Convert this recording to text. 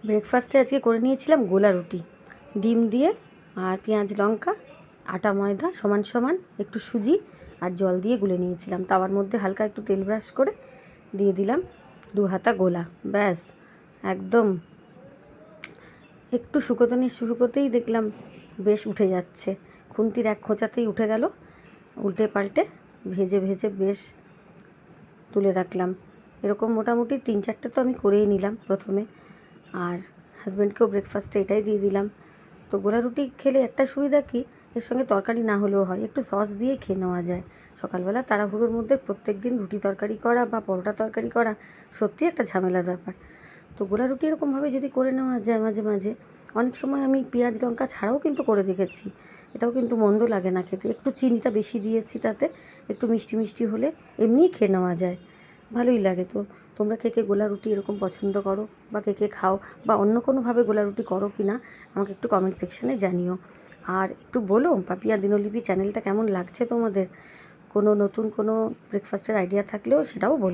ব্রেকফাস্টে আজকে করে নিয়েছিলাম গোলা রুটি, ডিম দিয়ে আর পেঁয়াজ লঙ্কা, আটা ময়দা সমান সমান, একটু সুজি আর জল দিয়ে গুলে নিয়েছিলাম। তাওয়ার মধ্যে হালকা একটু তেল ব্রাশ করে দিয়ে দিলাম 2 হাতা গোলা। ব্যাস, একদম একটু শুকোতেই দেখলাম বেশ উঠে যাচ্ছে, খুন্তির এক খোঁচাতেই উঠে গেল। উল্টে পাল্টে ভেজে ভেজে বেশ তুলে রাখলাম। এরকম মোটামুটি 3-4টে তো আমি করেই নিলাম প্রথমে, আর হাজব্যান্ডকেও ব্রেকফাস্টে এটাই দিয়ে দিলাম। তো গোলা রুটি খেলে একটা সুবিধা কি, এর সঙ্গে তরকারি না হলেও হয়, একটু সস দিয়ে খেয়ে নেওয়া যায়। সকালবেলা তাড়াহুড়োর মধ্যে প্রত্যেক দিন রুটি তরকারি করা বা পরোটা তরকারি করা সত্যি একটা ঝামেলার ব্যাপার। তো গোলা রুটি এরকমভাবে যদি করে নেওয়া যায় মাঝে মাঝে, অনেক সময় আমি পেঁয়াজ লঙ্কা ছাড়াও কিন্তু করে দেখেছি, এটাও কিন্তু মন্দ লাগে না খেতে। একটু চিনিটা বেশি দিয়েছি তাতে, একটু মিষ্টি মিষ্টি হলে এমনিই খেয়ে নেওয়া যায়, ভালোই লাগে। তো তোমরা কে কে গোলা রুটি এরকম পছন্দ করো, বা কে কে খাও, বা অন্য কোনোভাবে গোলা রুটি করো কি না আমাকে একটু কমেন্ট সেকশানে জানিও। আর একটু বলো পাপিয়া দিনলিপি চ্যানেলটা কেমন লাগছে তোমাদের, কোনো নতুন কোনো ব্রেকফাস্টের আইডিয়া থাকলেও সেটাও বলো।